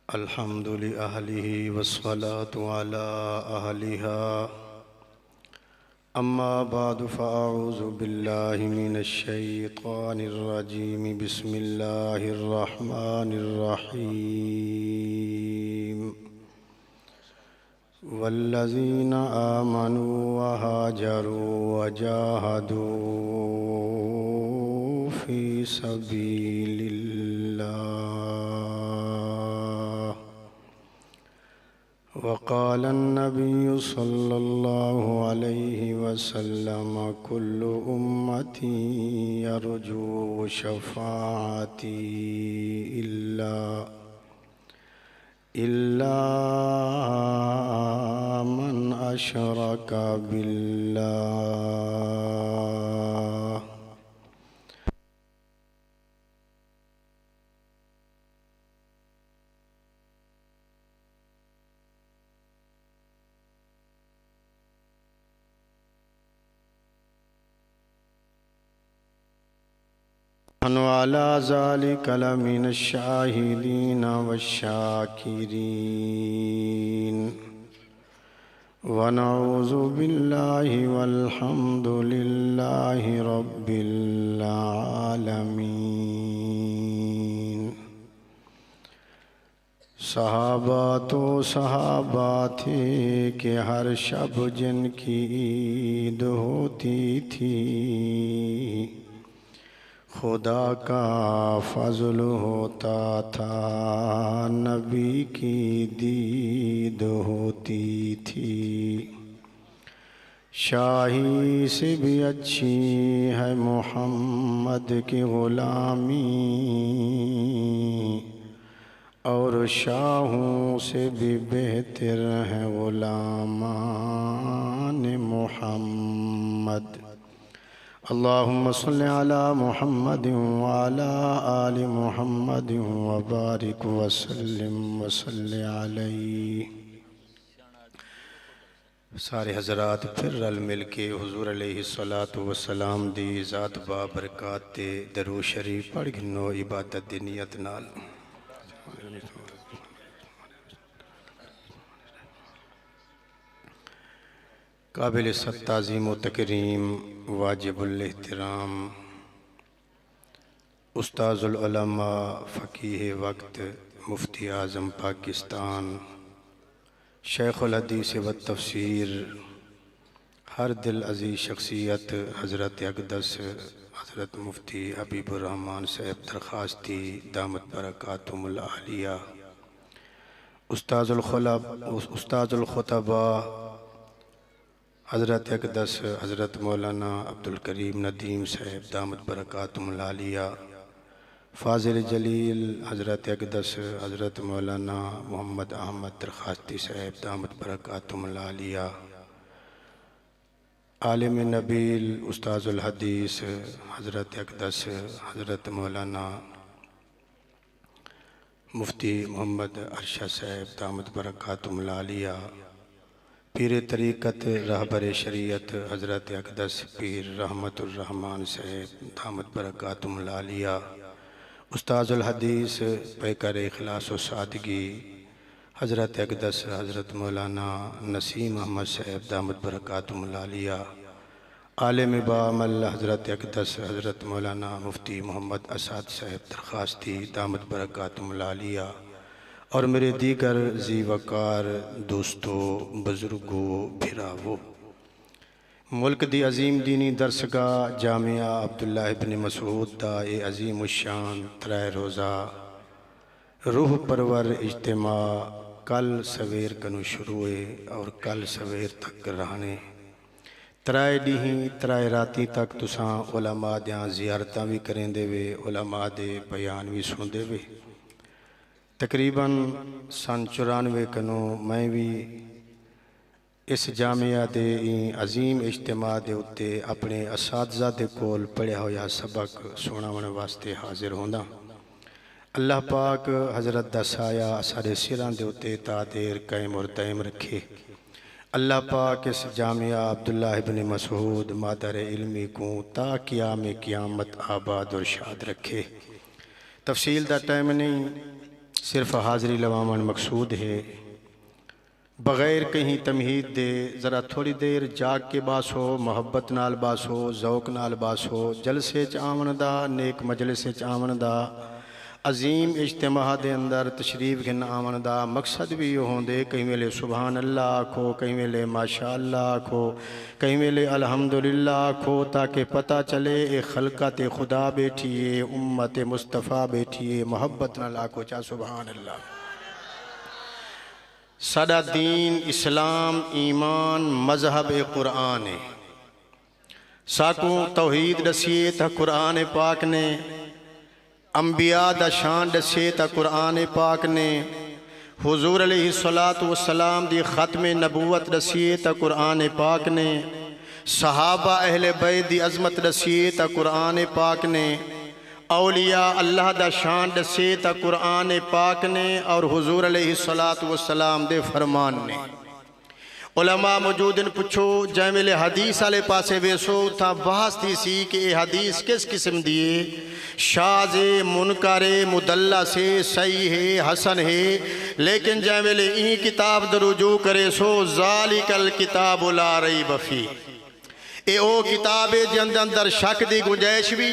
الحمد لأهله والصلاة على أهلها أما بعد فأعوذ بالله من الشيطان الرجيم بسم الله الرحمن الرحيم والذين آمنوا وهاجروا وجاهدوا في سبيل الله وقال النبي صلى الله عليه وسلم كل أمتي يرجو شفاعتي إلا من أشرك بالله نحن على ذلك لمن الشاهدين والشاكرين ونعوذ بالله والحمد لله رب العالمين صحابہ تو صحابہ تھے کہ ہر شب جن کی عید ہوتی تھی خدا کا فضل ہوتا تھا نبی کی دید ہوتی تھی شاہی سے بھی اچھی ہے محمد کی غلامی اور شاہوں سے بھی بہتر ہے غلامان محمد اللهم صل على محمد وعلى آل محمد وبارك وسلم وصل علیہ سارے حضرات پھر رل مل کے حضور علیہ الصلاۃ والسلام دی ذات بابرکات تے درود شریف پڑھ گنو عبادت دی نیت نال قابل ست تعظیم و تکریم واجب الاحترام استاذ العلماء فقیہ وقت مفتی اعظم پاکستان شیخ الحدیث و تفسیر ہر دل عزیز شخصیت حضرت اقدس حضرت مفتی حبیب الرحمن صاحب درخواستی دامت برکاتہم العالیہ استاذ الخطباء حضرت اقدس حضرت مولانا عبدالکریم ندیم صاحب دامت برکاتہم العالیہ فاضل جلیل حضرت اقدس حضرت مولانا محمد احمد درخواستی صاحب دامت برکاتہم العالیہ عالم نبیل استاذ الحدیث حضرت اقدس حضرت مولانا مفتی محمد ارشد صاحب دامت برکاتہم العالیہ پیر طریقت رہبر شریعت حضرت اقدس پیر رحمت الرحمن صاحب دامت برکاتہم العالیہ استاذ الحدیث پیکر اخلاص و سادگی حضرت اقدس حضرت مولانا نسیم احمد صاحب دامت برکاتہم العالیہ عالم بعمل حضرت اقدس حضرت مولانا مفتی محمد اسعد صاحب درخواستی دامت برکاتہم العالیہ اور میرے دیگر ذی وقار دوستو بزرگو بھراوو ملک دی عظیم دینی درسگاہ جامعہ عبداللہ ابن مسعود دا اے عظیم الشان ترائے روزہ روح پرور اجتماع کل سویر کنو شروع اور کل سویر تک رہنے ترائے ڈیہیں ترائے راتی تک تساں علماء دیاں زیارتاں بھی کریں دے وے علماء دے بیان بھی سن دے وے تقریباً سن 94 کنو میں بھی اس جامعہ دے عظیم اجتماع دے اتے اپنے اساتذہ دے کول پڑھیا ہویا سبق سناون واسطے حاضر ہوندا اللہ پاک حضرت دا سایہ سارے سراں دے اتے تا دیر قائم اور دائم رکھے اللہ پاک اس جامعہ عبداللہ ابن مسعود مادر علمی کو تا قیام قیامت آباد اور شاد رکھے۔ تفصیل دا ٹائم نہیں، صرف حاضری لوامن مقصود ہے، بغیر کہیں تمہید دے ذرا تھوڑی دیر جاگ کے باس ہو، محبت نال باس ہو، ذوق نال باس ہو، جلسے چ آمن دا، نیک مجلس چ آمن دا، عظیم اجتماع دے اندر تشریف گھن آمن دا مقصد بھی یہ ہوں دے کہیں ویلے سبحان اللہ آکھو، کہیں ویلے ماشاءاللہ آکھو، کہیں ویلے الحمدللہ آکھو، تاکہ پتہ چلے اے خلقت خدا بیٹھیے، امت مصطفیٰ بیٹھیے، محبت نال آکھو چاہ سبحان اللہ۔ سادہ دین اسلام ایمان مذہب قرآن ہے، ساکوں توحید دسیے تا قرآن پاک نے، انبیاء دا شان دسیے تا قرآن پاک نے، حضور علیہ السلام دی ختم نبوت دسیے تا قرآن پاک نے، صحابہ اہل بیت دی عظمت دسیے تا قرآن پاک نے، اولیاء اللہ دا شان دسے تا قرآن پاک نے اور حضور علیہ السلام دے فرمان نے۔ علماء موجودن پچھو جیمل حدیث آلے پاسے ویسو تھا بحث دی سی کہ یہ حدیث کس قسم دیئے، شاذ منکر مدلہ سے صحیح ہے حسن ہے، لیکن جیمل این کتاب در رجوع کرے سو ذالک الکتاب لا ریب فیہ، اے او کتاب جن اندر شک دی گنجائش بھی،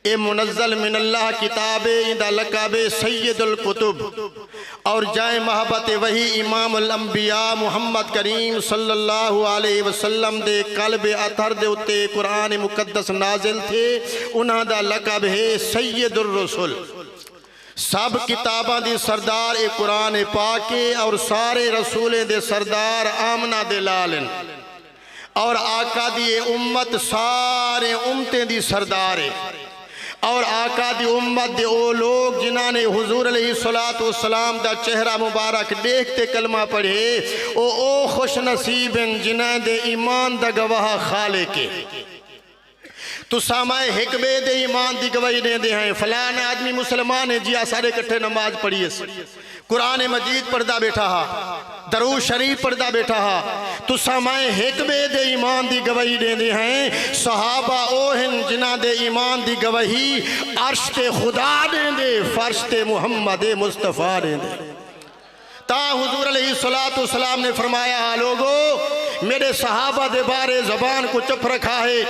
اے منزل من اللہ کتاب اندہ لقب سید الکتب، اور جائے محبت وہی امام الانبیاء محمد کریم صلی اللہ علیہ وسلم دے قلب اطہر دے اتے قرآن مقدس نازل تھے، انہاں دا لقب ہے سید الرسل۔ سب کتاباں دی سردار اے قرآن پاکے اور سارے رسولیں دے سردار آمنہ دے لالن، اور آقا دی امت سارے امتیں دی سردارے، اور آقا دی امت دے او لوگ جنہاں نے حضور علیہ السلام دا چہرہ مبارک دیکھتے کلمہ پڑھے، او خوش نصیبن جنہاں دے ایمان دا گواہ خالقے، تو سامائے حکمے دے ایمان دی گواہی دے دے ہیں، فلان آدمی مسلمان ہے جی سارے کٹھے نماز پڑھیے سے، قرآن مجید پڑھدا بیٹھا ہا، درود شریف پڑھدا بیٹھا ہا، تو سامائے حکمے دے ایمان دی گواہی دے دے ہیں، صحابہ اوہن جنہ دے ایمان دی گواہی عرش تے خدا دے دے، فرش تے محمد مصطفیٰ دے دے۔ تا حضور علیہ السلام نے فرمایا لوگو میرے صحابہ دے بارے زبان کو چپ رکھا ہے،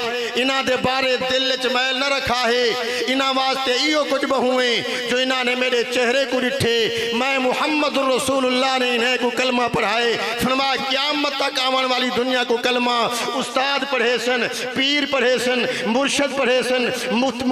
انہاں دے بارے دل چمیل نہ رکھا ہے، انہاں واسطے ایو کچھ بہوئیں جو انہاں نے میرے چہرے کو ڈٹھے، میں محمد الرسول اللہ نے انہیں کو کلمہ پڑھائے، فرمایا قیامت تک آمن والی دنیا کو کلمہ استاد پڑھے سن، پیر پڑھے سن، مرشد پڑھے سن،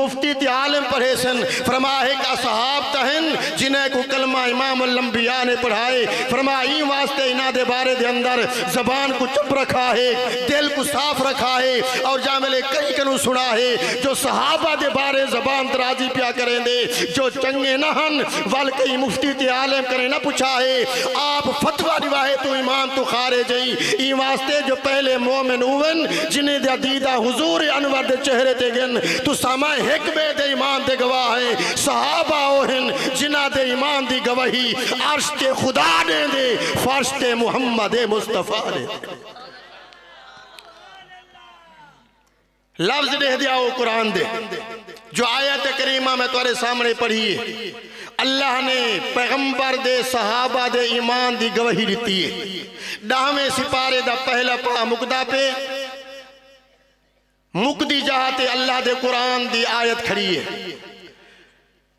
مفتی تے عالم پڑھے سن، فرمایا ایک اصحاب تہن جنہیں کو کلمہ امام الانبیاء نے پڑھائے، فرمایا این واسطے انہاں دے بارے دے اندر زبان کو چپ رکھا ہے، دل کو صاف رکھا ہے، اور جہاں میں نے کئی کنوں سنا ہے جو صحابہ دے بارے زبان درازی پیا کریں دے، جو چنگے نہ ہن والکئی مفتی تے عالم کریں نہ پوچھا ہے، آپ فتوہ روایت تو ایمان تو خارج ہیں، این واسطے جو پہلے مومن ہوئن جنہیں دے دیدہ حضور انور دے چہرے تے گن، تو سامائے حکمے دے ایمان دے گواہ ہیں، صحابہ ہوئن جنہ دے ایمان دی گواہی عرش تے خدا دے دے، فرش تے محمد مصطفیٰ دے دے۔ لفظ دے دیا وہ قرآن دے جو آیت کریمہ میں تمہارے سامنے پڑھیے، اللہ نے پیغمبر دے صحابہ دے ایمان دی گواہی دیتی ہے۔ 10ویں سپارے دا پہلا پڑھا مقدہ پہ مقدی جہاتے اللہ دے قرآن دی آیت کھڑی ہے،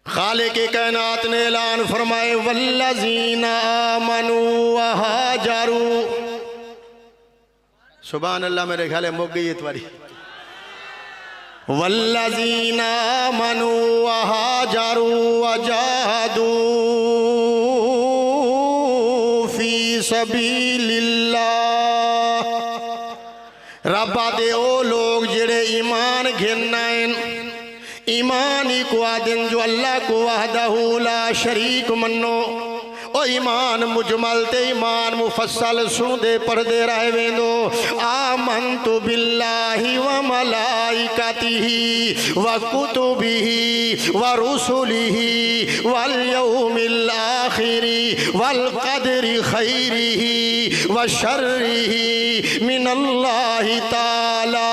خالق کائنات نے اعلان فرمائے والذین آمنوا وہاجروا، سبحان اللہ میرے خیال ہے مک گئی اتواری، والذین آمنوا وہاجروا وجاہدوا فی سبیل اللہ، ربا دے او لوگ جڑے ایمان گھنائیں، ایمانی کو آدن جو اللہ کو وحدہ لا شریک منو، او ایمان مجمل تے ایمان مفصل سن دے پردے رہے ویندو، آمنت باللہ و ملائکتہ و کتبہ و رسلہ والیوم الآخر والقدر خیرہ وشره من اللہ تعالی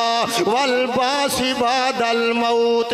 والباس بعد الموت.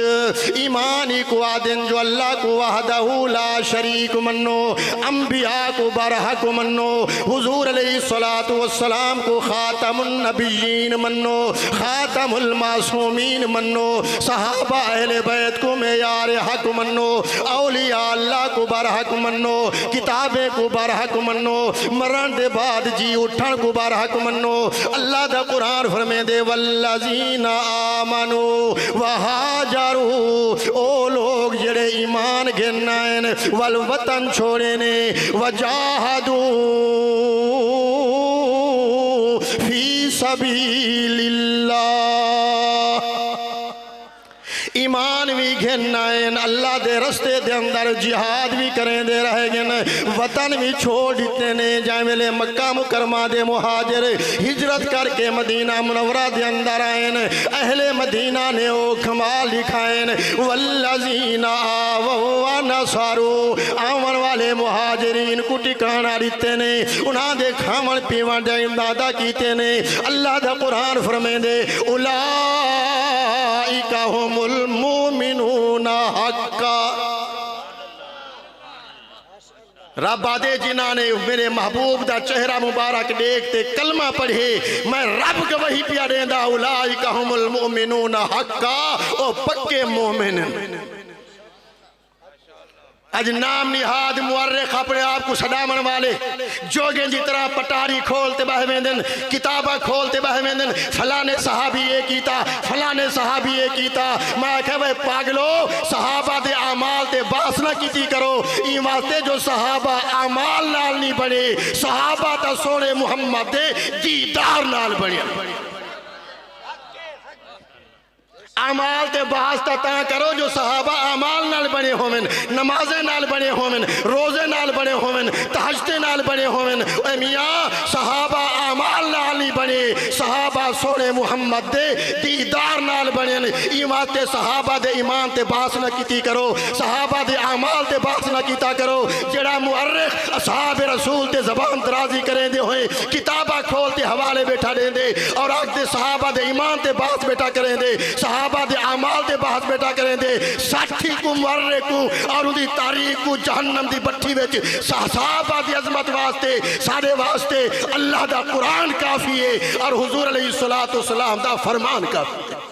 ایمانی کو آدن جو اللہ کو وحدہ لا شریک منو، انبیاء کو برحق منو، حضور علیہ السلام کو خاتم النبیین منو، خاتم المعصومین منو، صحابہ اہل بیت کو معیار حق منو، اولیاء اللہ کو برحق منو، کتابیں کو برحق منو، مرن دے بعد جی اٹھن کو برحق منو. اللہ دا قرآن فرمے دے والذین آمنوا وہاجروا، او لوگ جڑے ایمان گھنائن والوطن چھوڑے نے، وجاہدوا فی سبیل اللہ، ایمان بھی گھنائن اللہ دے رستے دے اندر جہاد بھی کریں دے رہے گن، وطن بھی چھوڑ دیتے نے. جائیں ملے مکہ مکرمہ دے مہاجر ہجرت کر کے مدینہ منورہ دے اندر آئین، اہل مدینہ نے او کمال دکھائن. والذین آووا ونصروا، آمن والے مہاجرین کو ٹکانا دیتے نے، انہاں دے کھامن پیوان دے امدادہ کیتے نے. اللہ دا قرآن فرمائے دے اولئک هم المؤمنون حقا. رب آدے جنہاں نے میرے محبوب دا چہرہ مبارک دیکھتے کلمہ پڑھے، میں رب کا وہی پیا دیندہ اولئک هم المؤمنون حقا، او پکے مومن. اج نام نہاد مورخ اپنے آپ کو صدامن والے جوگیں جی طرح پٹاری کھولتے بہویں دن، کتابہ کھولتے بہویں دن، فلانے صحابی یہ کیتا، فلانے صحابی یہ کیتا. میں کہوے پاگلو، صحابہ دے اعمال تے باس نہ کیتی کرو. این واسطے جو صحابہ اعمال نال نہیں بڑے، صحابہ تا سونے محمد دے دیدار نال بڑے. اعمال تے بحث تا کرو جو صحابہ اعمال نال بنے ہومن، نمازیں نال بنے ہومن، روزے نال بنے ہومن، تہجدے نال بنے ہومن. اے میاں صحابہ اعمال نال نہیں بنے، صحابہ سونے محمد دے دیدار نال بنے. ایمان تے صحابہ دے ایمان تے بحث نہ کیتی کرو، صحابہ دے اعمال تے بحث نہ کیتا کرو. جڑا مورخ اصحاب رسول تے زبان درازی کریں دے ہوئے، کتابہ کھول تے حوالے بیٹھا دیں دے، اور آگ دے صحابہ دے ایمان تے بحث بیٹھا کریں دے، صحابہ دے اعمال دے بحث بیٹا کریں دے. ساتھی کو مرے کو اور ان دی تاریخ کو جہنم دی بٹھی ویچ صحابہ دی عظمت واسطے سارے واسطے اللہ دا قرآن کافی ہے اور حضور علیہ السلام دا فرمان کافی ہے.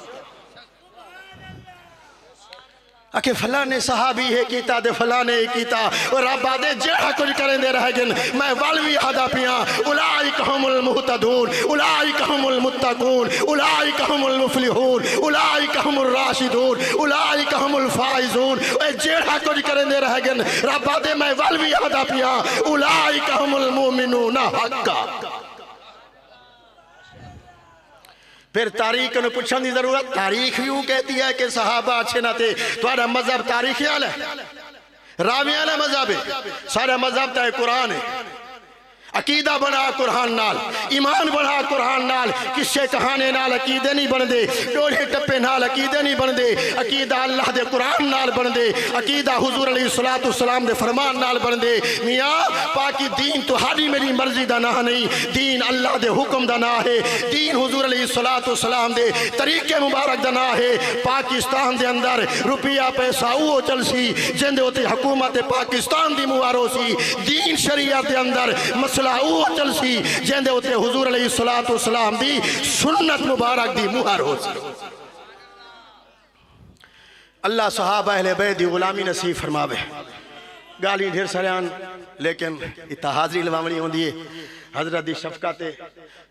کہ فلانے صحابی ہے کیتا دے فلانے کیتا، اور رب آدے جہاں کچھ کریں دے رہ گن. میں والوی آدھا پیاں اولئک هم المہتدون، اولئک هم المتقون، اولئک هم المفلحون، اولئک هم الراشدون، اولئک هم الفائزون. اے جہاں کچھ کریں دے رہ گن رب آدے میں والوی آدھا پیاں اولئک هم المؤمنون حقا. پھر تاریخ نے پوچھنے دی ضرورت، تاریخ یوں کہتی ہے کہ صحابہ اچھے نہ تھے. تمہارا مذہب تاریخی حال ہے، راویان ہے مذہب ہے، سارا مذہب تا قرآن ہے. عقیدہ بنا قرآن نال، ایمان بنا قرآن نال. قصے کہانے نال عقیدے نہیں بن دے، ڈولے ٹپے نال عقیدے نہیں بن دے. عقیدہ اللہ دے قرآن نال بن دے، عقیدہ حضور علیہ السلام دے فرمان نال بن دے. میاں پاکی دین تو ہاری میری مرضی دا نہ نہیں، دین اللہ دے حکم دا نہ ہے، دین حضور علیہ السلام دے طریقے مبارک دا نہ ہے. پاکستان دے اندر روپیہ پیسہ وہ چل سی جن دے ہوتے حکومت پاکستان دی موارو سی. دین شریعت دے اندر مسئلہ وہ چل سی جن دے ہوتے حضور علیہ السلام دی سنت مبارک دی موہر ہو سی. اللہ صحابہ اہل بیت دی غلامی نصیب فرماوے. گالی ڈھیر سریان لیکن اتھا حاضری لوامنی ہوں دیئے. حضرت دی شفقات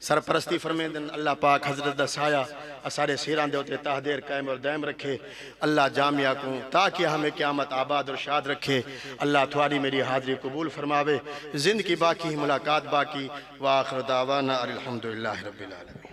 سرپرستی فرمین دن اللہ پاک حضرت دا سایہ اسارے سیران دے ہوتے تحدیر قائم اور دائم رکھے. اللہ جامعہ کو تاکہ ہمیں قیامت آباد اور شاد رکھے. اللہ تھواری میری حاضری قبول فرماوے. زندگی باقی، ملاقات باقی. وآخر دعوانا الحمدللہ رب العالمین.